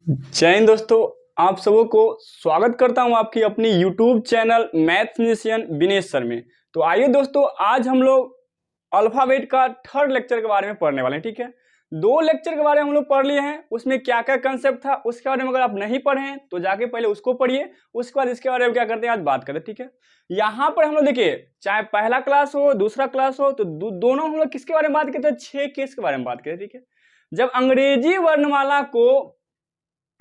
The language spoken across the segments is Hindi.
जय हिंद दोस्तों, आप सबों को स्वागत करता हूं आपकी अपनी YouTube channel math physician Vinesh sir में। तो आइए दोस्तों, आज हम लोग अल्फाबेट का थर्ड लेक्चर के बारे में पढ़ने वाले हैं। ठीक है, 2 लेक्चर के बारे में हम लोग पढ़ लिए हैं, उसमें क्या क्या कंसेप्ट था उसके बारे में अगर आप नहीं पढ़े हैं तो जाके पहले उसको पढ़िए, उसके बाद इसके बारे में क्या करते हैं आज बात करते हैं। ठीक है, यहाँ पर हम लोग देखिए, चाहे पहला क्लास हो दूसरा क्लास हो तो दोनों हम लोग किसके बारे में बात करते हैं, 6 केस के बारे में बात करते हैं। ठीक है, जब अंग्रेजी वर्णमाला को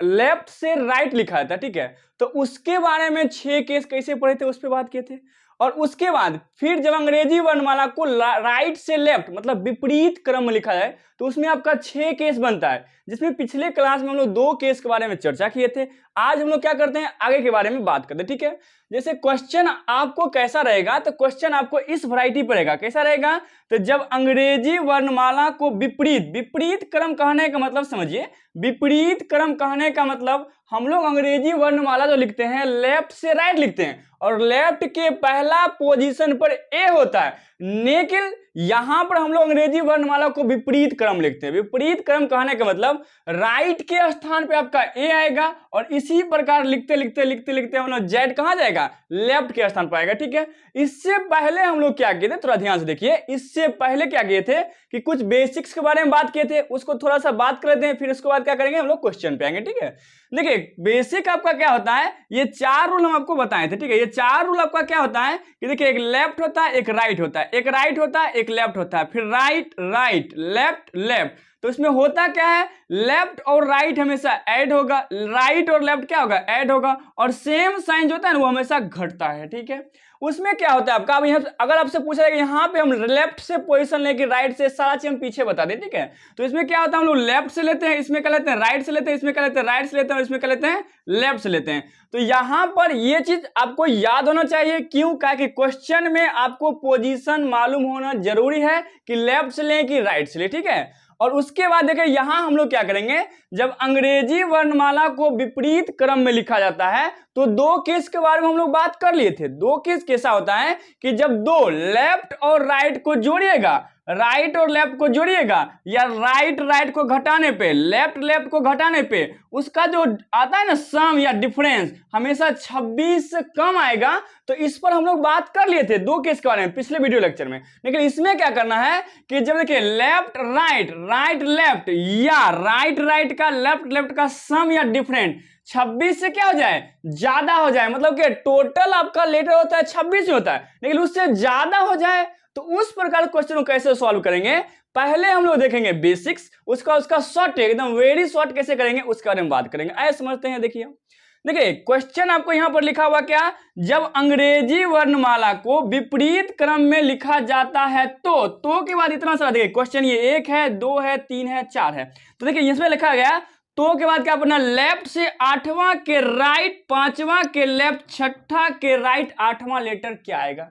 लेफ्ट से राइट लिखा था, ठीक है, तो उसके बारे में 6 केस कैसे पढ़े थे उस पर बात किए थे। और उसके बाद फिर जब अंग्रेजी वर्णमाला को राइट से लेफ्ट मतलब विपरीत क्रम में लिखा जाए तो उसमें आपका 6 केस बनता है, जिसमें पिछले क्लास में हम लोग 2 केस के बारे में चर्चा किए थे। आज हम लोग क्या करते हैं, आगे के बारे में बात करते हैं। ठीक है, जैसे क्वेश्चन आपको कैसा रहेगा, तो क्वेश्चन आपको इस वैरायटी पर रहेगा। कैसा रहेगा, तो जब अंग्रेजी वर्णमाला को विपरीत क्रम कहने का मतलब समझिए, विपरीत क्रम कहने का मतलब हम लोग अंग्रेजी वर्णमाला जो लिखते हैं लेफ्ट से राइट लिखते हैं और लेफ्ट के पहला पोजीशन पर ए होता है, लेकिन यहां पर हम लोग अंग्रेजी वर्णमाला को विपरीत क्रम लिखते हैं। विपरीत क्रम कहने का मतलब राइट के स्थान पे आपका ए आएगा और इसी प्रकार लिखते लिखते लिखते लिखते हम लोग जेड कहां जाएगा, लेफ्ट के स्थान पर आएगा। ठीक है, इससे पहले हम लोग क्या किए थे, थोड़ा ध्यान से देखिए, इससे पहले क्या किए थे कि कुछ बेसिक्स के बारे में बात किए थे, उसको थोड़ा सा बात कर लेते हैं, फिर उसके बाद क्या करेंगे हम लोग क्वेश्चन पे आएंगे। ठीक है, देखिए बेसिक आपका क्या होता है, ये 4 रूल हम आपको बताए थे। ठीक है, ये 4 रूल आपका क्या होता है कि देखिए, एक लेफ्ट होता है, एक राइट होता है, एक राइट होता है, एक लेफ्ट होता है, फिर राइट राइट लेफ्ट लेफ्ट। तो इसमें होता क्या है, लेफ्ट और राइट हमेशा ऐड होगा, राइट और लेफ्ट क्या होगा, ऐड होगा, और सेम साइन जो होता है ना वो हमेशा घटता है। ठीक है, उसमें क्या होता है आपका, अब यहाँ अगर आपसे पूछा जाएगा यहाँ पे हम लेफ्ट से पोजीशन लेके राइट से सारा चीज हम पीछे बता दें। ठीक है, तो इसमें क्या होता है, हम लोग लेफ्ट से लेते हैं, इसमें क्या लेते हैं, राइट से लेते हैं, इसमें क्या लेते हैं, राइट से लेते हैं, और इसमें क्या लेते हैं, लेफ्ट से लेते हैं। तो यहां पर ये चीज आपको याद होना चाहिए। क्यों, क्या कि क्वेश्चन में आपको पोजीशन मालूम होना जरूरी है कि लेफ्ट से लें कि राइट से लें। ठीक है, और उसके बाद देखिए यहां हम लोग क्या करेंगे, जब अंग्रेजी वर्णमाला को विपरीत क्रम में लिखा जाता है तो 2 केस के बारे में हम लोग बात कर लिए थे। 2 केस कैसा होता है कि जब 2 लेफ्ट और राइट को जोड़िएगा, राइट और लेफ्ट को जोड़िएगा, या राइट राइट को घटाने पे, लेफ्ट लेफ्ट को घटाने पे उसका जो आता है ना सम या डिफरेंस हमेशा 26 से कम आएगा। तो इस पर हम लोग बात कर लिए थे 2 केस के बारे में पिछले वीडियो लेक्चर में। लेकिन इसमें क्या करना है कि जब देखिए लेफ्ट राइट राइट लेफ्ट या राइट राइट का लेफ्ट लेफ्ट का सम या डिफरेंट 26 से क्या हो जाए, ज्यादा हो जाए, मतलब कि टोटल आपका लेटर होता है 26 ही होता है, लेकिन उससे ज्यादा हो जाए तो उस प्रकार क्वेश्चन को कैसे सॉल्व करेंगे, पहले हम लोग देखेंगे बेसिक्स, उसका शॉर्ट एकदम वेरी शॉर्ट कैसे करेंगे उसके बारे में बात करेंगे। ऐसे समझते हैं। देखिए क्वेश्चन आपको यहां पर लिखा हुआ क्या, जब अंग्रेजी वर्णमाला को विपरीत क्रम में लिखा जाता है तो के बाद इतना सारा देखिए क्वेश्चन, ये 1 है 2 है 3 है 4 है। तो देखिए इसमें लिखा गया तो के बाद क्या पढ़ना, लेफ्ट से 8वां के राइट, 5वां के लेफ्ट, 6ठा के राइट, 8वां लेटर क्या आएगा।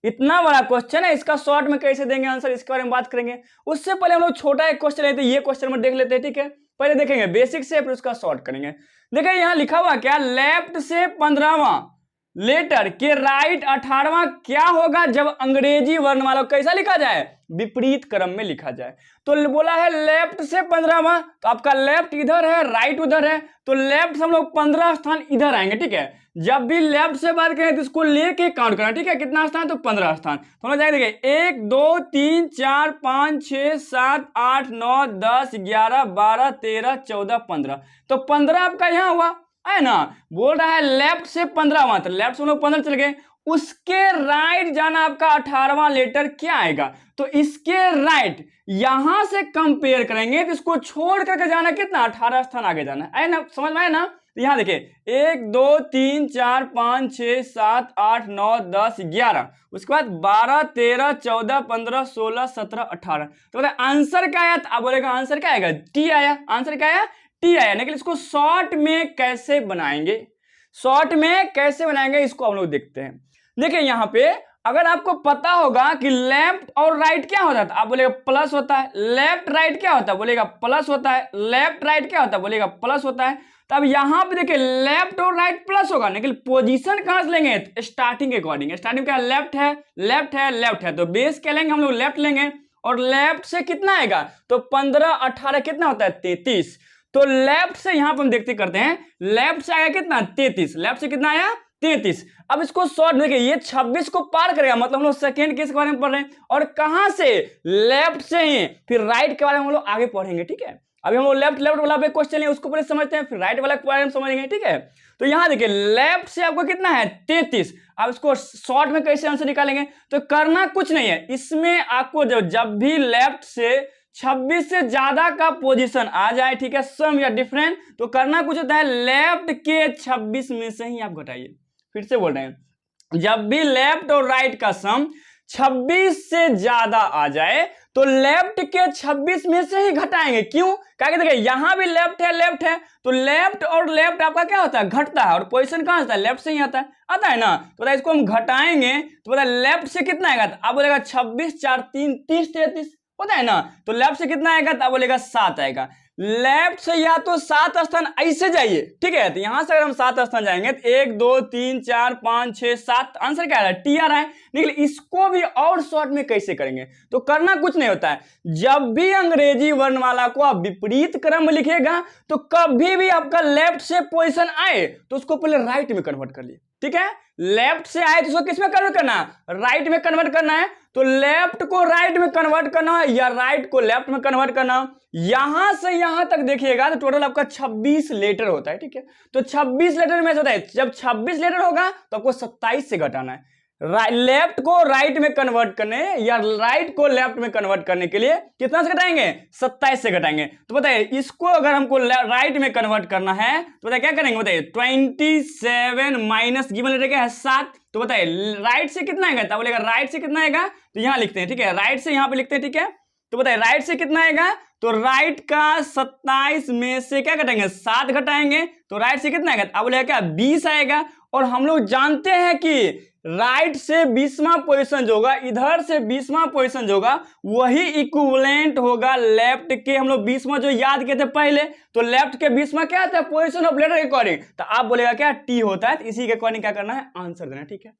इतना बड़ा क्वेश्चन है, इसका शॉर्ट में कैसे देंगे आंसर इसके बारे में बात करेंगे। उससे पहले हम लोग छोटा एक क्वेश्चन लेते हैं, ये क्वेश्चन में देख लेते हैं। ठीक है, पहले देखेंगे बेसिक से फिर उसका शॉर्ट करेंगे। देखिए यहां लिखा हुआ क्या, लेफ्ट से 15वां लेटर के राइट 18वां क्या होगा जब अंग्रेजी वर्णमाला को कैसा लिखा जाए, विपरीत क्रम में लिखा जाए। तो बोला है लेफ्ट से 15वां, तो आपका लेफ्ट इधर है राइट उधर है, तो लेफ्ट से हम लोग 15 स्थान इधर आएंगे। ठीक है, जब भी लेफ्ट से बात करें तो इसको लेके काउंट करना। ठीक है, कितना स्थान, तो 15 स्थान। तो हम लोग जाएंगे 1 2 3 4 5 6 7 8 9 10 11 12 13 14 15, तो 15 आपका यहाँ हुआ है ना। बोल रहा है लेफ्ट से 15वां, तो लेफ्ट से हम लोग 15 चल गए, उसके राइट जाना आपका 18वां लेटर क्या आएगा, तो इसके राइट यहां से कंपेयर करेंगे तो इसको छोड़ करके जाना कितना, 18 स्थान आगे जाना है ना, समझ में आए ना। यहां देखिए 1 2 3 4 5 6 7 8 9 10 11, उसके बाद 12 13 14 15 16 17 18। तो बताए आंसर क्या आया, तो आप बोलेगा आंसर क्या आएगा, टी आया। आंसर क्या आया, टी आया। लेकिन इसको शॉर्ट में कैसे बनाएंगे, शॉर्ट में कैसे बनाएंगे इसको हम लोग देखते हैं। देखिए यहां पे अगर आपको पता होगा कि लेफ्ट और राइट क्या होता है, आप बोलेगा प्लस होता है, लेफ्ट राइट क्या होता है, बोलेगा प्लस होता है, लेफ्ट राइट क्या होता है, बोलेगा प्लस होता है। तो अब यहां पे देखिए लेफ्ट और राइट प्लस होगा, लेकिन पोजीशन कहां से लेंगे, स्टार्टिंग के अकॉर्डिंग। स्टार्टिंग क्या, लेफ्ट है लेफ्ट है लेफ्ट है, तो बेस क्या लेंगे हम लोग, लेफ्ट लेंगे, और लेफ्ट से कितना आएगा, तो 15 18 कितना होता है, 33। तो लेफ्ट से यहां पर हम देखते करते हैं, लेफ्ट से आया कितना 33, लेफ्ट से कितना आया 33। अब इसको शॉर्ट देखिए, ये 26 को पार करेगा, मतलब हम लोग सेकेंड केस के बारे में पढ़ रहे हैं, और कहां से, लेफ्ट से ही। फिर राइट के बारे में हम लोग आगे पढ़ेंगे, ठीक है। अभी हम लोग लेफ्ट वाला पे क्वेश्चन है उसको पहले समझते हैं, फिर राइट वाला के बारे में समझेंगे, ठीक है। तो यहां देखिए लेफ्ट से आपको कितना है 33। अब इसको शॉर्ट में कैसे आंसर निकालेंगे, तो करना कुछ नहीं है, इसमें आपको जब भी लेफ्ट से 26 से ज्यादा का पोजीशन आ जाए, ठीक है, सम या डिफरेंट, तो करना कुछ होता है, लेफ्ट के 26 में से ही आप घटाइए। फिर से बोल रहे हैं, जब भी लेफ्ट और राइट का सम 26 से ज्यादा आ जाए तो लेफ्ट के 26 में से ही घटाएंगे। क्यों? क्या देखिए यहां भी लेफ्ट है, तो लेफ्ट और लेफ्ट आपका क्या होता है, घटता है, और पोजीशन कहां आता है, लेफ्ट से ही आता है ना। तो बताइए इसको हम घटाएंगे तो बताइए लेफ्ट से कितना आएगा, तो आप बोलेगा 26 4 3 30 33 होता है ना। तो लेफ्ट से कितना आएगा, तो आप बोलेगा 7 आएगा। लेफ्ट से या तो 7 स्थान ऐसे जाइए, ठीक है, तो यहां से अगर हम 7 स्थान जाएंगे तो 1 2 3 4 5 6 7, आंसर क्या आ रहा है, टी आ रहा है। लेकिन इसको भी और शॉर्ट में कैसे करेंगे, तो करना कुछ नहीं होता है, जब भी अंग्रेजी वर्णमाला को आप विपरीत क्रम में लिखेगा तो कभी भी आपका लेफ्ट से पोजीशन आए तो उसको पहले राइट में कन्वर्ट कर लिए, ठीक है। लेफ्ट से आए तो उसको किस में कन्वर्ट करना है, राइट में कन्वर्ट करना है। तो लेफ्ट को राइट में कन्वर्ट करना है या राइट को लेफ्ट में कन्वर्ट करना। यहां से यहां तक देखिएगा तो टोटल आपका 26 लेटर होता है, ठीक है। तो 26 लेटर में होता है, जब 26 लेटर होगा तो आपको 27 से घटाना है। लेफ्ट को राइट में कन्वर्ट करने या राइट को लेफ्ट में कन्वर्ट करने के लिए कितना से घटाएंगे, 27 से घटाएंगे। तो बताइए इसको अगर हमको राइट में कन्वर्ट करना है तो बताइए क्या करेंगे, बताइए 27 माइनस गिवन लेटर क्या है 7। तो बताइए राइट से कितना आएगा, तब बोलेगा राइट से कितना आएगा, तो यहां लिखते हैं, ठीक है, राइट से यहां पे लिखते हैं, ठीक है। तो बताइए राइट से कितना आएगा, तो राइट का 27 में से क्या घटाएंगे, 7 घटाएंगे, तो राइट से कितना आएगा, अब बोलेगा क्या 20 आएगा। और हम लोग जानते हैं कि राइट से 20वां पोजीशन जो होगा, इधर से 20वां पोजीशन जो होगा वही इक्विवेलेंट होगा लेफ्ट के, हम लोग 20वां जो याद किए थे पहले, तो लेफ्ट के 20वां क्या आता है, पोजीशन ऑफ लेटर के अकॉर्डिंग, तो आप बोलेगा क्या टी होता है। तो इसी के अकॉर्डिंग क्या करना है, आंसर देना, ठीक है।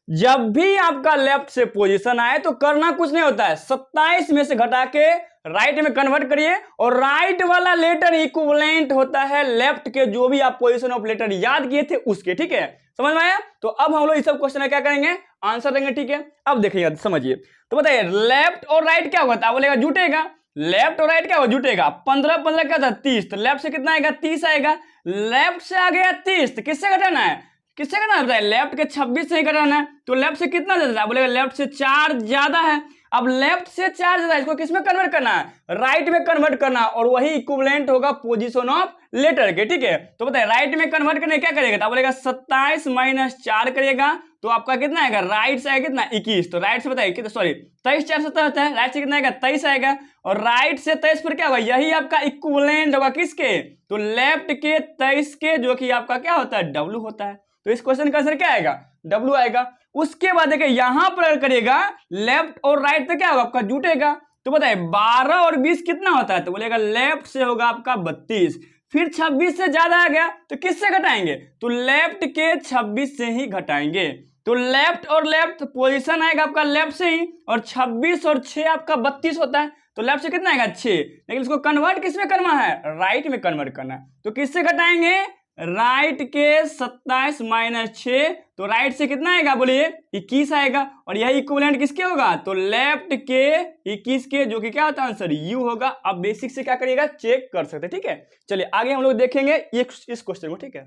जब भी आपका लेफ्ट से पोजीशन आए तो करना कुछ नहीं होता है, 27 में से घटा के राइट में कन्वर्ट करिए, और राइट वाला लेटर इक्विवेलेंट होता है लेफ्ट के जो भी आप पोजीशन ऑफ लेटर याद किए थे उसके, ठीक है, समझ में आया। तो अब हम लोग इस सब क्वेश्चन में क्या करेंगे, आंसर देंगे, ठीक है। अब देखिएगा समझिए, तो बताइए लेफ्ट और राइट क्या होगा, बोलेगा जुटेगा, लेफ्ट और राइट क्या होगा, जुटेगा। 15 15 क्या था 30, तो लेफ्ट से कितना आएगा 30 आएगा। लेफ्ट से आ गया 30, तो किससे घटाना है, किससे घटाना है, लेफ्ट के 26 से ही घटाना है। तो लेफ्ट से कितना ज्यादा है, बोलेगा लेफ्ट से 4 ज्यादा है। अब लेफ्ट से 4 ज्यादा है, इसको किस में कन्वर्ट करना है, राइट में कन्वर्ट करना, और वही इक्विवेलेंट होगा पोजीशन ऑफ लेटर के, ठीक है। तो बताइए राइट में कन्वर्ट करने क्या करेगा, तो बोलेगा 27 माइनस 4 करेगा, तो आपका कितना आएगा, राइट से आएगा कितना 21, तो राइट से बताइए कितना, सॉरी 23 4 17 होता है, राइट से कितना आएगा 23 आएगा, और राइट से 23 पर क्या होगा, यही आपका इक्विवेलेंट होगा किसके, तो लेफ्ट के 23 के, जो कि आपका क्या होता है, डब्ल्यू होता है। तो इस क्वेश्चन का आंसर क्या आएगा, डब्ल्यू आएगा। उसके बाद देखिए यहां पर करिएगा लेफ्ट और राइट तो क्या होगा, आपका जुटेगा। तो बताइए 12 और 20 कितना होता है, तो बोलेगा लेफ्ट से होगा आपका 32, फिर 26 से ज्यादा आ गया तो किससे घटाएंगे, तो लेफ्ट के 26 से ही घटाएंगे। तो लेफ्ट और लेफ्ट पोजीशन आएगा आपका लेफ्ट से ही, और 26 और 6 आपका 32 होता है, तो लेफ्ट से कितना आएगा 6, लेकिन इसको कन्वर्ट किसमें करना है, राइट में कन्वर्ट करना है। तो किससे घटाएंगे, राइट के 27 माइनस 6, तो राइट से कितना आएगा, बोलिए 21 आएगा, और यही इक्विवेलेंट किसके होगा, तो लेफ्ट के 21 के, जो कि क्या होता है आंसर यू होगा। अब बेसिक से क्या करिएगा, चेक कर सकते हैं, ठीक है। चलिए आगे हम लोग देखेंगे इस क्वेश्चन को, ठीक है।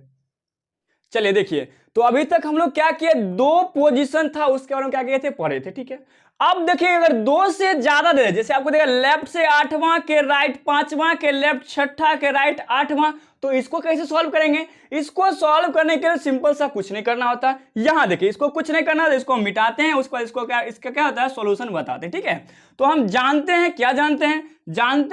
चलिए देखिए, तो अभी तक हम लोग क्या किए, 2 पोजीशन था उसके बारे में क्या किए थे, पढ़े थे, ठीक है। अब देखिए अगर 2 से ज्यादा दे, जैसे आपको देखा लेफ्ट से 8वां के राइट 5वां के लेफ्ट 6ठा के राइट 8वां, तो इसको कैसे सॉल्व करेंगे। इसको सॉल्व करने के लिए सिंपल सा कुछ नहीं करना होता, यहां देखिए इसको कुछ नहीं करना, इसको हम मिटाते हैं, उसको इसको क्या इसका क्या होता है, सॉल्यूशन बताते हैं, ठीक है। तो हम जानते हैं, क्या जानते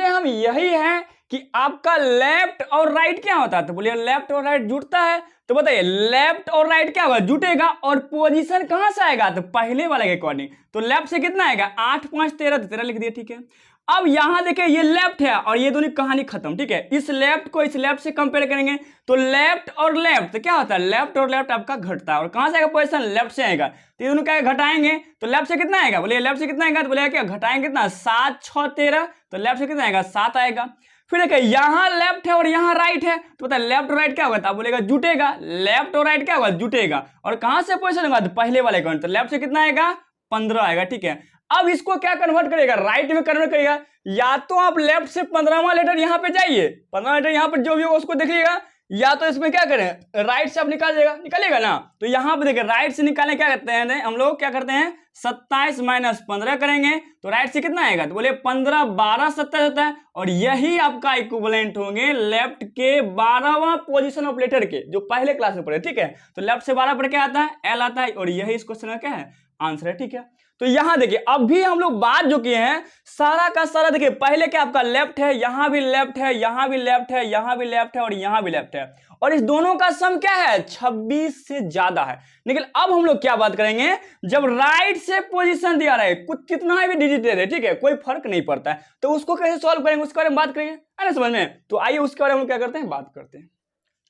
हैं हम यही है कि आपका लेफ्ट और राइट क्या होता है, तो बोलिए लेफ्ट और राइट जुड़ता है। तो बताइए लेफ्ट और राइट क्या होगा, जुटेगा, और पोजीशन कहां से आएगा, तो पहले वाले के अकॉर्डिंग। तो लेफ्ट से कितना आएगा 8 5 13, तो 13 लिख दिया, ठीक है। अब यहां देखिए ये लेफ्ट है और ये दोनों कहानी खत्म, ठीक है। इस लेफ्ट को इस लेफ्ट से कंपेयर करेंगे तो लेफ्ट और लेफ्ट तो क्या होता है, लेफ्ट और लेफ्ट आपका घटता है, और कहां से आएगा पोजीशन, लेफ्ट से आएगा। तो ये दोनों क्या घटाएंगे, तो लेफ्ट से कितना आएगा, बोलिए लेफ्ट से कितना आएगा, तो बोलेगा क्या घटाएंगे कितना 7 6 13, तो लेफ्ट से कितना आएगा 7 आएगा। फिर देखिए यहाँ लेफ्ट है और यहाँ राइट है, तो बताइए लेफ्ट और राइट क्या होगा, तो आप बोलेगा जुटेगा, लेफ्ट और राइट क्या होगा, जुटेगा। और कहां से पोजीशन होगा, तो पहले वाले का, तो लेफ्ट से कितना आएगा, 15 आएगा, ठीक है। अब इसको क्या कन्वर्ट करेगा, राइट में कन्वर्ट करेगा। या तो आप लेफ्ट से 15वां लेटर यहाँ पे जाइए, 15वां लेटर यहाँ पर जो भी होगा उसको देखिएगा, या तो इसमें क्या करें, राइट से आप निकालिएगा ना। तो यहाँ पे देखिए राइट से निकालने क्या करते हैं हम लोग, क्या करते हैं 27 माइनस 15 करेंगे, तो राइट से कितना आएगा, तो बोले 15 12 27 होता है। और यही आपका इक्विवेलेंट होंगे लेफ्ट के 12वां पोजीशन ऑफ लेटर के, जो पहले क्लास में पढ़े, ठीक है। तो लेफ्ट से 12 पर क्या आता है, एल आता है, और यही इस क्वेश्चन का क्या है, आंसर है, ठीक है। तो यहां देखिए अभी हम लोग बात जो किए हैं सारा का सारा, देखिए पहले क्या आपका लेफ्ट है, यहां भी लेफ्ट है, यहां भी लेफ्ट है, यहां भी लेफ्ट है, और यहां भी लेफ्ट है, और इस दोनों का सम क्या है, 26 से ज्यादा है। लेकिन अब हम लोग क्या बात करेंगे, जब राइट से पोजीशन दिया रहा है, कुछ कितना भी डिजिट दे रहे, ठीक है, कोई फर्क नहीं पड़ता है, तो उसको कैसे सॉल्व करेंगे उसके बारे में बात करेंगे, है ना समझ में। तो आइए उसके बारे में क्या करते हैं, बात करते हैं।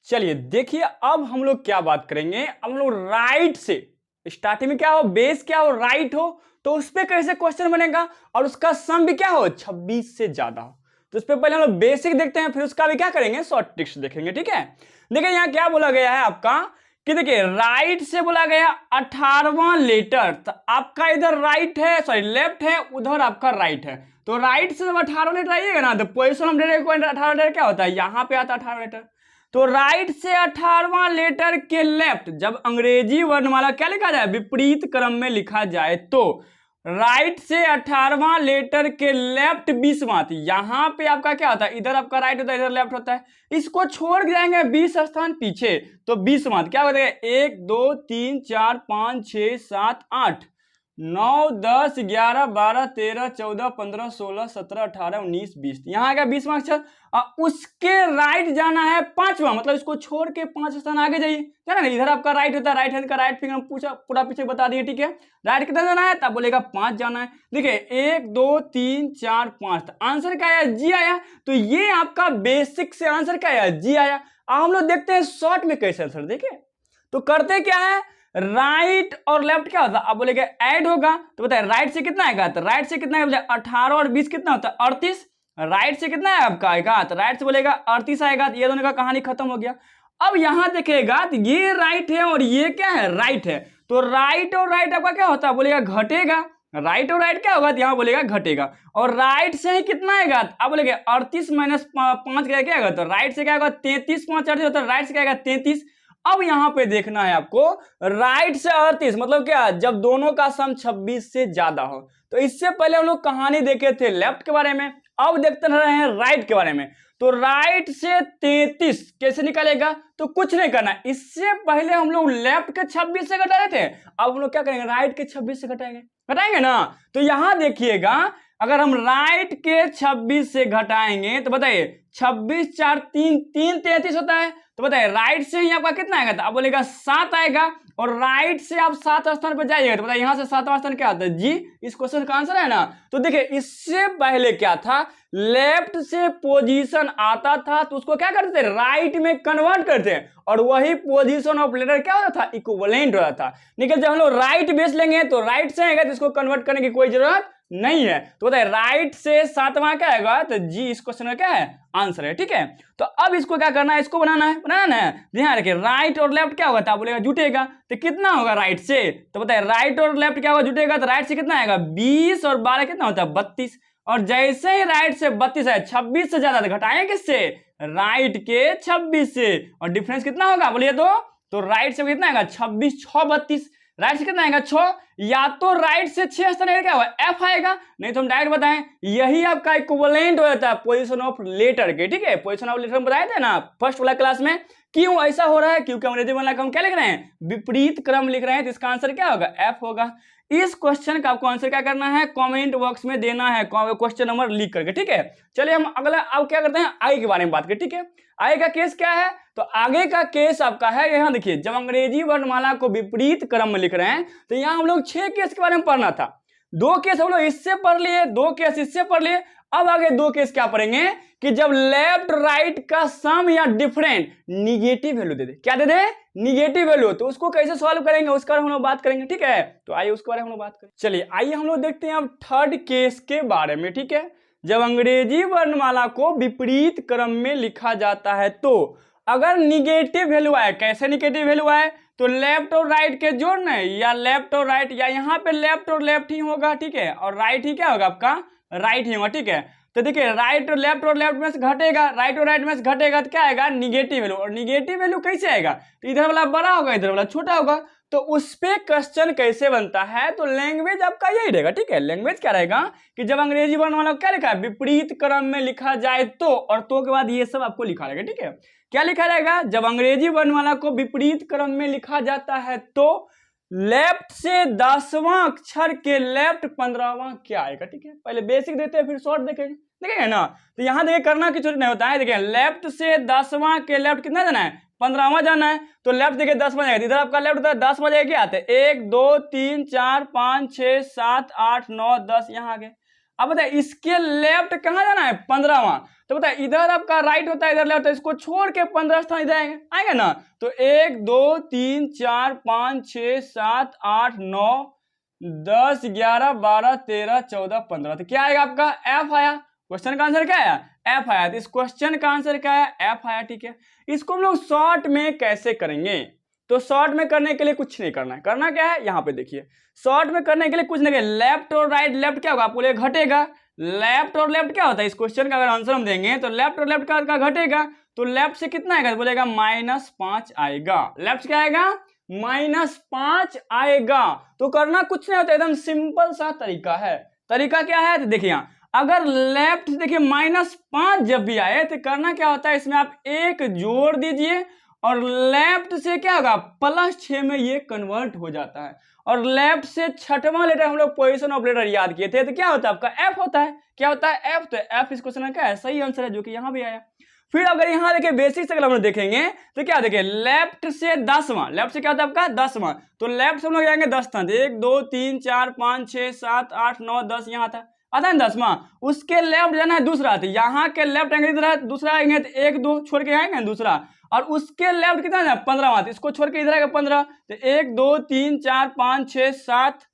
चलिए देखिए अब हम लोग क्या बात करेंगे, अब हम लोग राइट से, स्टार्टिंग में क्या हो, बेस क्या हो, राइट हो, तो उस पर कैसे क्वेश्चन बनेगा, और उसका सम भी क्या हो, 26 से ज्यादा हो। तो उस पर पहले हम लोग बेसिक देखते हैं, फिर उसका भी क्या करेंगे, शॉर्ट ट्रिक्स देखेंगे, ठीक है। देखिए यहाँ क्या बोला गया है आपका, कि देखिए राइट से बोला गया 18वां लेटर, तो आपका इधर राइट है, सॉरी लेफ्ट है, उधर आपका राइट है। तो राइट से जब 18 लेटर आइएगा ना, तो पोजिशन ऑफ लेटर 18 लेटर क्या होता है, यहाँ पे आता है 18 लेटर। तो राइट से 18वां लेटर के लेफ्ट, जब अंग्रेजी वर्णमाला क्या लिखा जाए, विपरीत क्रम में लिखा जाए, तो राइट से 18वां लेटर के लेफ्ट 20वां, यहां पे आपका क्या होता है, इधर आपका राइट होता है, इधर लेफ्ट होता है, इसको छोड़ जाएंगे 20 स्थान पीछे, तो 20वां क्या होता है, 1 2 3 4 5 6 7 8 9 10 11 12 13 14 15 16 17 18 19 20, यहाँ आ गया 20वां अक्षर। उसके राइट जाना है 5वां, मतलब इसको छोड़ के 5 स्थान आगे जाइए, है ना, इधर आपका राइट होता है, राइट हैंड का राइट फिंगर पूछा पूरा पीछे बता दिए, ठीक है। राइट कितना जाना है, तब बोलेगा 5 जाना है। देखिए 1 2 3 4 5, तो आंसर क्या आया, जी आया। तो ये आपका बेसिक से आंसर क्या आया, जी आया। अब हम लोग देखते हैं शॉर्ट में कैसे आंसर, देखिए तो करते क्या है, राइट और लेफ्ट क्या होता है, अब बोलेगा ऐड होगा, तो बताए राइट से कितना आएगा, तो राइट से कितना आएगा, 18 और 20 कितना होता है, 38। राइट से कितना है आपका आएगा, तो राइट से बोलेगा 38 आएगा, तो ये दोनों का कहानी खत्म हो गया। अब यहां देखेगा तो ये राइट है और ये क्या है, राइट है, तो राइट और राइट आपका क्या होता है, बोलेगा घटेगा, राइट और राइट क्या होगा, तो यहां बोलेगा घटेगा। और राइट से ही कितना आएगा, अब बोलेगा 38 माइनस 5 क्या आएगा, तो राइट से क्या होगा 33, 5 38 होता है, राइट से क्या आएगा 33। अब यहां पे देखना है आपको, राइट से 38 मतलब क्या, जब दोनों का सम 26 से ज्यादा हो। तो इससे पहले हम लोग कहानी देखे थे लेफ्ट के बारे में, अब देखते रहे हैं राइट के बारे में। तो राइट से 33 कैसे निकालेगा, तो कुछ नहीं करना, इससे पहले हम लोग लेफ्ट के 26 से घटा रहे थे, अब हम लोग क्या करेंगे, राइट के 26 से घटाएंगे ना। तो यहां देखिएगा, अगर हम राइट के 26 से घटाएंगे तो बताइए 26 4 3 3 33 होता है, तो बताइए राइट से ही आपका कितना आएगा, तो आप बोलेगा 7 आएगा, और राइट से आप 7 स्थान पर जाइएगा, तो बताइए यहां से 7वां स्थान क्या आता है, जी, इस क्वेश्चन का आंसर है ना। तो देखिए इससे पहले क्या था, लेफ्ट से पोजीशन आता था तो उसको क्या करते थे, राइट में कन्वर्ट करते हैं, और वही पोजीशन ऑफ लेटर क्या होता था, इक्विवेलेंट होता था। लेकिन जब हम लोग राइट बेस लेंगे तो राइट से आएगा, तो इसको कन्वर्ट करने की कोई जरूरत नहीं है। तो बताइए राइट से 7वां क्या आएगा, तो जी इस क्वेश्चन का क्या है, आंसर है, ठीक है। तो अब इसको क्या करना है, इसको बनाना है, ध्यान रखिए राइट और लेफ्ट क्या होगा, तो आप बोलेगा जुटेगा, तो कितना होगा राइट से, तो बताइए राइट और लेफ्ट क्या होगा, जुटेगा, तो राइट से कितना आएगा 20 और 12 कितना होता है 32, और जैसे ही राइट से 32 है 26 से ज्यादा, घटाएंगे किससे, राइट के 26 से, और डिफरेंस कितना होगा बोलिए, तो राइट से कितना आएगा 26 6 32, राइट से कितना आएगा 6, या तो राइट से 6 स्थान क्या होगा, एफ आएगा, नहीं तो हम डायरेक्ट बताएं यही आपका इक्विवेलेंट हो जाता है पोजीशन ऑफ लेटर के, ठीक है। पोजीशन ऑफ लेटर बताए थे ना फर्स्ट वाला क्लास में, क्यों ऐसा हो रहा है, क्योंकि अंग्रेजी वाला हम क्या लिख रहे हैं, विपरीत क्रम लिख रहे हैं, तो इसका आंसर क्या होगा, एफ होगा। इस क्वेश्चन का आपको आंसर क्या करना है, कमेंट बॉक्स में देना है क्वेश्चन नंबर लिख करके, ठीक है। चलिए हम अगला अब क्या करते हैं, आगे के बारे में बात करें, ठीक है। आगे का केस क्या है, तो आगे का केस आपका है, यहाँ देखिए जब अंग्रेजी वर्णमाला को विपरीत क्रम में लिख रहे हैं, तो यहाँ हम लोग 6 केस के बारे में पढ़ना था, 2 केस हम लोग इससे पढ़ लिए, 2 केस इससे पढ़ लिए। अब आगे 2 केस क्या पढ़ेंगे, कि जब लेफ्ट राइट का सम या डिफरेंट निगेटिव वैल्यू दे दे, क्या दे दे, निगेटिव वैल्यू, तो उसको कैसे सॉल्व करेंगे उसके बारे में हम लोग बात करेंगे, ठीक है। तो आइए उसके बारे में हम लोग बात करें। चलिए आइए हम लोग देखते हैं अब थर्ड केस के बारे में, ठीक है। जब अंग्रेजी वर्णमाला को विपरीत क्रम में लिखा जाता है तो अगर निगेटिव वैल्यू आए, कैसे निगेटिव वैल्यू आए, तो लेफ्ट और राइट के जोड़ना है, या लेफ्ट और राइट, या यहाँ पे लेफ्ट और लेफ्ट ही होगा, ठीक है, और राइट ही क्या होगा आपका, राइट ही होगा, ठीक है। तो देखिए राइट और लेफ्ट में से घटेगा, राइट और राइट में से घटेगा तो क्या आएगा, निगेटिव वैल्यू। और निगेटिव वैल्यू कैसे आएगा, तो इधर वाला बड़ा होगा, इधर वाला छोटा होगा। तो उस पे क्वेश्चन कैसे बनता है, तो लैंग्वेज आपका यही रहेगा, ठीक है। लैंग्वेज क्या रहेगा कि जब अंग्रेजी वर्णमाला को क्या लिखा है, विपरीत क्रम में लिखा जाए तो, और तो के बाद ये सब आपको लिखा रहेगा, ठीक है। क्या लिखा रहेगा, जब अंग्रेजी वर्णमाला को विपरीत क्रम में लिखा जाता है तो लेफ्ट से 10वां अक्षर के लेफ्ट 15वां क्या आएगा, ठीक है। पहले बेसिक देते हैं फिर शॉर्ट देखेंगे, देखेंगे ना। तो यहाँ देखिए करना की जरूरत नहीं होता है, देखिए लेफ्ट से 10वां के लेफ्ट कितना जाना है, 15वां जाना है। तो लेफ्ट देखिए 10वां जाएगा, इधर आपका लेफ्ट 10 बजेगा, क्या आते हैं 1 2 3 4 5 6 7 8 9 10, यहाँ आ गए। अब बताए इसके लेफ्ट कहाँ जाना है, 15वां। तो बताए इधर आपका राइट होता है, इधर लेफ्ट, इसको छोड़ के 15 स्थान इधर आएंगे ना। तो 1 2 3 4 5 6 7 8 9 10 11 12 13 14 15, तो क्या आएगा आपका एफ आया। क्वेश्चन का आंसर क्या आया, एफ आया। तो इस क्वेश्चन का आंसर क्या है, एफ आया, ठीक है। इसको हम लोग शॉर्ट में कैसे करेंगे, तो शॉर्ट में करने के लिए कुछ नहीं करना है, करना क्या है, यहाँ पे देखिए शॉर्ट में करने के लिए कुछ नहीं, लेफ्ट और राइट, लेफ्ट क्या होगा आपको घटेगा, लेफ्ट और लेफ्ट क्या होता है, इस क्वेश्चन का अगर आंसर हम देंगे तो लेफ्ट और लेफ्ट का घटेगा, तो लेफ्ट से कितना आएगा, बोलेगा -5 आएगा। लेफ्ट क्या आएगा, -5 आएगा। तो करना कुछ नहीं होता, एकदम सिंपल सा तरीका है। तरीका क्या है, तो देखिए अगर लेफ्ट देखिए -5 जब भी आए तो करना क्या होता है, इसमें आप 1 जोड़ दीजिए और लेफ्ट से क्या होगा +6 में ये कन्वर्ट हो जाता है। और लेफ्ट से 6वां लेटर हम लोग पोजीशन ऑफ लेटर याद किए थे, तो क्या होता है आपका एफ होता है। क्या होता है एफ, तो एफ इस क्वेश्चन का क्या है, सही आंसर है, जो कि यहाँ भी आया। फिर अगर यहाँ देखिए बेसिक से अगर हम लोग देखेंगे तो क्या देखिए लेफ्ट से 10वां, लेफ्ट से क्या होता है आपका 10वां, तो लेफ्ट से हम लोग जाएंगे 10 स्थान, 1 2 3 4 5 6 7 8 9 10, यहाँ था आता है 10वां। उसके लेफ्ट जाना है दूसरा, तो यहाँ के लेफ्ट आएंगे इधर, दूसरा आएंगे तो 1 2 छोड़ के आएंगे दूसरा, और उसके लेफ्ट कितना है 15वां, तो इसको छोड़ के इधर आएगा 15, तो 1 2 3 4 5 6 7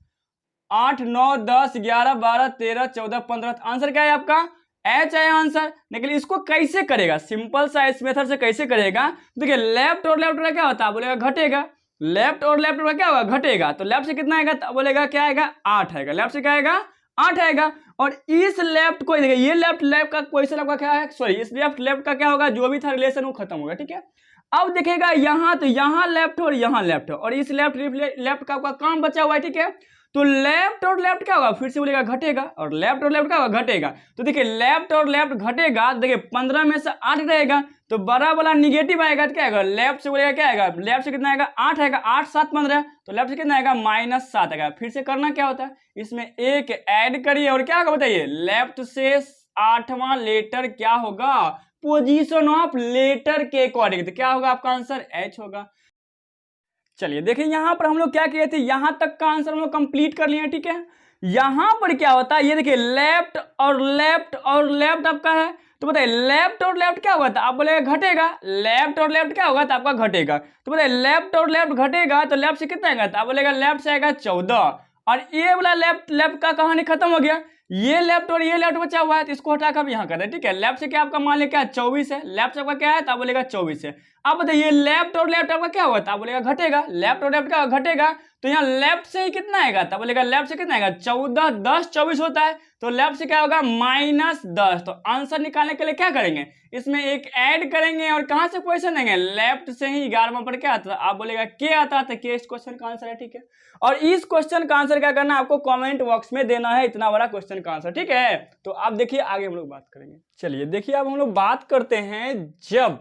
8 9 10 11 12 13 14 15, आंसर क्या है आपका एच है आंसर। लेकिन इसको कैसे करेगा, सिंपल सा इस मेथड से कैसे करेगा, देखिए लेफ्ट और लेफ्ट का क्या होता है, बोलेगा घटेगा, लेफ्ट और लेफ्ट का क्या होगा घटेगा, तो लेफ्ट से कितना आएगा, तो बोलेगा क्या आएगा 8 आएगा, लेफ्ट से क्या आएगा 8 आएगा। और इस लेफ्ट को देखिए ये लेफ्ट का पोजीशन आपका क्या है, सॉरी इस लेफ्ट का क्या होगा, जो भी था रिलेशन वो खत्म होगा, ठीक है। अब देखेगा यहाँ, तो यहाँ लेफ्ट और यहाँ लेफ्ट, और इस लेफ्ट का आपका काम बचा हुआ है, ठीक है। तो लेफ्ट और लेफ्ट क्या होगा, फिर से बोलेगा घटेगा, और लेफ्ट और लेफ्ट क्या होगा घटेगा। तो देखिए लेफ्ट और लेफ्ट घटेगा, देखिए 15 में से 8 रहेगा, तो बड़ा वाला निगेटिव आएगा, तो क्या आएगा लेफ्ट से बोलेगा क्या आएगा, लेफ्ट से कितना आएगा 8 आएगा, 8 7 15, तो लेफ्ट से कितना आएगा -7 आएगा। फिर से करना क्या होता है, इसमें 1 ऐड करिए, और क्या होगा बताइए, लेफ्ट से 8वां लेटर क्या होगा, पोजीशन ऑफ लेटर के अकॉर्डिंग, तो क्या होगा आपका आंसर एच होगा। चलिए देखिए यहाँ पर हम लोग क्या किए थे, यहाँ तक का आंसर हम लोग कंप्लीट कर लिए, ठीक है। यहाँ पर क्या होता है, ये देखिए लेफ्ट और लेफ्ट और लेफ्ट आपका है, तो बताइए लेफ्ट और लेफ्ट क्या होगा, तो आप बोलेगा घटेगा, लेफ्ट और लेफ्ट क्या होगा, तो आपका घटेगा। तो बताइए लेफ्ट और लेफ्ट घटेगा, तो लेफ्ट से कितना आएगा, तो आप बोलेगा लेफ्ट से आएगा 14, और ये वाला लेफ्ट का कहानी खत्म हो गया, ये लेफ्ट और ये लेफ्ट बचा हुआ है, तो इसको हटाकर आप यहाँ कर रहे हैं, ठीक है। लेफ्ट से क्या आपका मान लिया क्या 24 है, लेफ्ट से आपका क्या है, तो आप बोलेगा 24 है। अब बताइए लेफ्ट और लेफ्ट आपका क्या होगा, तो आप बोलेगा घटेगा, लेफ्ट और लेफ्ट का घटेगा, तो यहाँ लेफ्ट से ही कितना आएगा, तो बोलेगा लेफ्ट से कितना आएगा 14 10 24 होता है, तो लेफ्ट से क्या होगा -10। तो आंसर निकालने के लिए क्या करेंगे, इसमें एक ऐड करेंगे, और कहां से क्वेश्चन देंगे, लेफ्ट से ही 11वां पर क्या आता है, आप बोलेगा के आता है, तो के इस क्वेश्चन का आंसर है, ठीक है। और इस क्वेश्चन का आंसर क्या करना है, आपको कमेंट बॉक्स में देना है, इतना बड़ा क्वेश्चन का आंसर, ठीक है। तो आप देखिए आगे हम लोग बात करेंगे। चलिए देखिए अब हम लोग बात करते हैं, जब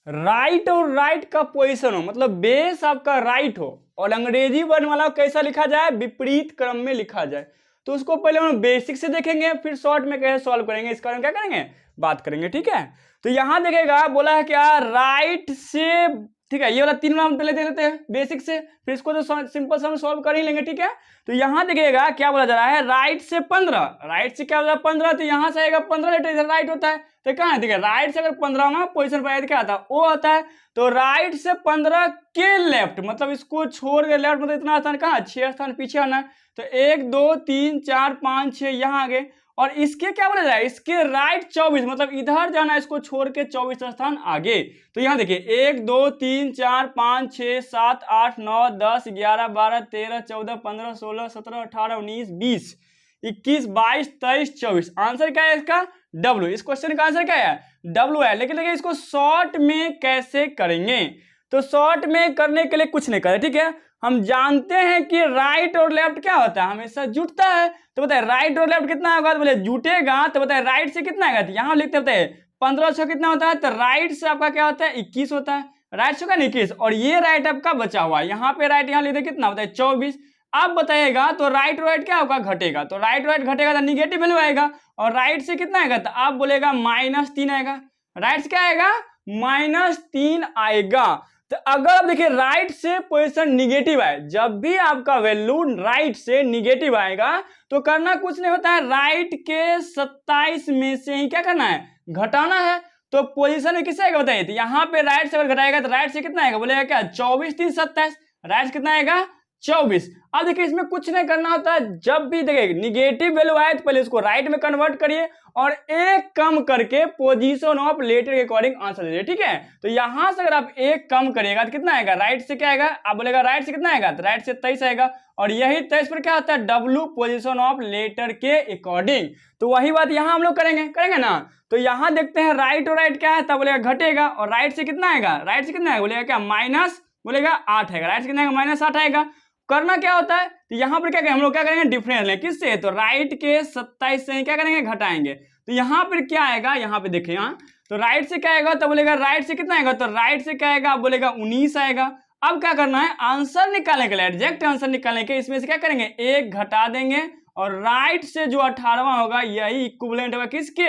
राइट और राइट का पोजीशन हो, मतलब बेस आपका राइट हो और अंग्रेजी वर्णमाला कैसा लिखा जाए, विपरीत क्रम में लिखा जाए, तो उसको पहले हम बेसिक से देखेंगे, फिर शॉर्ट में कैसे सॉल्व करेंगे, इसका हम क्या करेंगे बात करेंगे, ठीक है। तो यहां देखेगा बोला है क्या, राइट से, ठीक है, ये वाला 3 हम पहले दे देते हैं बेसिक से, फिर इसको तो सिंपल से हम सॉल्व कर ही लेंगे, ठीक है। तो यहां देखिएगा क्या बोला जा रहा है, राइट से 15, राइट से क्या बोला 15, तो यहां से आएगा 15 लेटर, इधर राइट होता है, तो कहां है देखिए राइट से अगर 15वां पोजीशन पर आए तो क्या आता है वो आता है, तो राइट से 15 के लेफ्ट, मतलब इसको छोड़ के लेफ्ट, मतलब इतना स्थान कहाँ 6 स्थान पीछे आना है, तो 1 2 3 4 5 6 यहाँ आ गए, और इसके क्या बोला जाए, इसके राइट 24, मतलब इधर जाना है, इसको छोड़ के 24 स्थान आगे। तो यहाँ देखिए 1 2 3 4 5 6 7 8 9 10 11 12 13 14 15 16 17 18 19 20 21 22 23 24। आंसर क्या है इसका? डब्ल्यू। इस क्वेश्चन का आंसर क्या है? डब्ल्यू है। लेकिन देखिए इसको शॉर्ट में कैसे करेंगे, तो शॉर्ट में करने के लिए कुछ नहीं करें, ठीक है। हम जानते हैं कि राइट और लेफ्ट क्या होता है, हमेशा जुटता है। तो बताए राइट और लेफ्ट कितना होगा, तो बोले जुटेगा। तो बताए राइट से कितना आएगा, तो यहाँ लिखते बताए 15 6 कितना होता है, तो राइट से आपका क्या होता है 21 होता है, राइट से होगा 21, और ये राइट आपका बचा हुआ है, यहाँ पे राइट यहाँ लिखते कितना होता है 24। अब बताइएगा तो राइट राइट क्या होगा, घटेगा। तो राइट राइट घटेगा तो निगेटिव वैल्यू आएगा, और राइट से कितना आएगा, तो आप बोलेगा -3 आएगा। राइट से क्या आएगा, -3 आएगा। तो अगर आप देखिए राइट से पोजीशन निगेटिव है, जब भी आपका वैल्यू राइट से निगेटिव आएगा तो करना कुछ नहीं होता है, राइट के 27 में से ही क्या करना है, घटाना है। तो पोजीशन में किससे आएगा बताइए, तो यहाँ पे राइट से अगर घटाएगा तो राइट से कितना आएगा, बोलेगा क्या 24 3 27, राइट से कितना आएगा 24। अब देखिए इसमें कुछ नहीं करना होता है, जब भी देखिए निगेटिव वैल्यू आए तो पहले इसको राइट में कन्वर्ट करिए और एक कम करके पोजीशन ऑफ लेटर के अकॉर्डिंग आंसर दीजिए, ठीक है। तो यहां से अगर आप एक कम करिएगा तो कितना आएगा, राइट से क्या आएगा, आप बोलेगा राइट से कितना आएगा, तो राइट से 23 आएगा, और यही 23 पर क्या होता है, डब्ल्यू पोजीशन ऑफ लेटर के अकॉर्डिंग। तो वही बात यहां हम लोग करेंगे ना। तो यहां देखते हैं राइट और राइट क्या है, तब बोलेगा घटेगा, और राइट से कितना आएगा, राइट से कितना आएगा, बोलेगा क्या -8 आएगा, राइट से कितना आएगा -8 आएगा। करना क्या होता है, तो यहाँ पर क्या करेंगे हम लोग, क्या करेंगे डिफरेंस लें, किससे, तो राइट के 27 से क्या करेंगे, घटाएंगे। तो यहाँ पर क्या आएगा, यहाँ पे देखिए, यहाँ तो राइट से क्या आएगा, तो बोलेगा राइट से कितना आएगा, तो राइट से क्या आएगा, आप बोलेगा 19 आएगा। अब क्या करना है, आंसर निकालने के लिए, एग्जैक्ट आंसर निकालने के इसमें से क्या करेंगे, एक घटा देंगे, और राइट से जो 18वां होगा यही इक्विवेलेंट होगा किसके,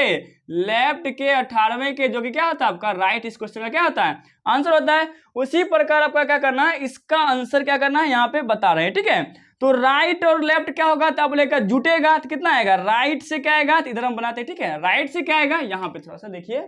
लेफ्ट के 18वें के, जो कि क्या होता है आपका राइट। इस क्वेश्चन का क्या होता है, आंसर होता है। उसी प्रकार आपका क्या करना है, इसका आंसर क्या करना है, यहाँ पे बता रहे हैं, ठीक है। तो राइट और लेफ्ट क्या होगा, तो आप बोलेगा जुटेगा, तो कितना आएगा, राइट से क्या आएगा, तो इधर हम बनाते हैं, ठीक है। राइट से क्या आएगा, यहाँ पे थोड़ा सा देखिए,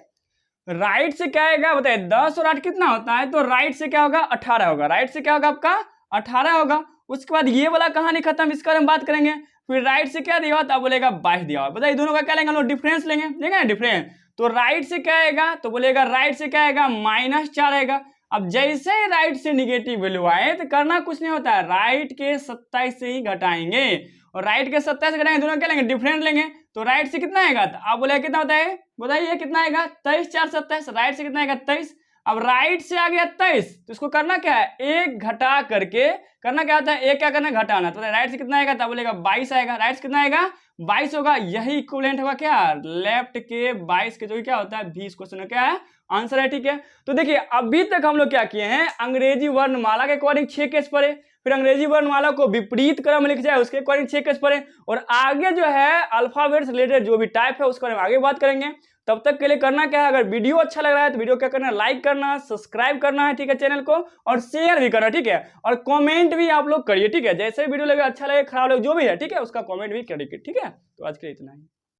राइट से क्या आएगा बताइए, 10 और 8 कितना होता है, तो राइट से क्या होगा 18 होगा, राइट से क्या होगा आपका 18 होगा। उसके बाद ये वाला कहानी खत्म, इसके बारे में बात करेंगे। फिर राइट से क्या दिया हुआ, तो आप बोलेगा 22 दिया हुआ। बताइए दोनों का क्या लेंगे हम लोग, डिफरेंस लेंगे, देखें ना डिफरेंस। तो राइट से क्या आएगा, तो बोलेगा राइट से क्या आएगा, -4 आएगा। अब जैसे ही राइट से निगेटिव वैल्यू आए तो करना कुछ नहीं होता है, राइट के 27 से ही घटाएंगे, और राइट के 27 से घटाएंगे, दोनों क्या लेंगे डिफरेंस लेंगे। तो राइट से कितना आएगा, तो आप बोलेगा कितना होता है, बताइए कितना आएगा, 23 4 27, राइट से कितना आएगा 23। अब राइट से आ गया 23, तो इसको करना क्या है, एक घटा करके करना क्या होता है, एक क्या करना, घटाना। तो राइट से कितना आएगा, तो बोलेगा 22 आएगा, राइट से कितना आएगा 22 होगा, यही इक्विवेलेंट होगा क्या, लेफ्ट के 22 के, जो कि क्या होता है 20। क्वेश्चन में क्या है आंसर है, ठीक है। तो देखिए अभी तक हम लोग क्या किए हैं, अंग्रेजी वर्णमाला के अकॉर्डिंग 6 केस पढ़े, फिर अंग्रेजी वर्णमाला को विपरीत क्रम लिख जाए उसके अकॉर्डिंग 6 केस पढ़े, और आगे जो है अल्फाबेट से रिलेटेड जो भी टाइप है उसके बारे में आगे बात करेंगे। तब तक के लिए करना क्या है, अगर वीडियो अच्छा लग रहा है तो वीडियो क्या करना है, लाइक करना, सब्सक्राइब करना है, ठीक है, चैनल को, और शेयर भी करना, ठीक है, और कमेंट भी आप लोग करिए, ठीक है। जैसे वीडियो लगे, अच्छा लगे, खराब लगे, जो भी है, ठीक है, उसका कमेंट भी करिए, ठीक है। तो आज के लिए इतना ही।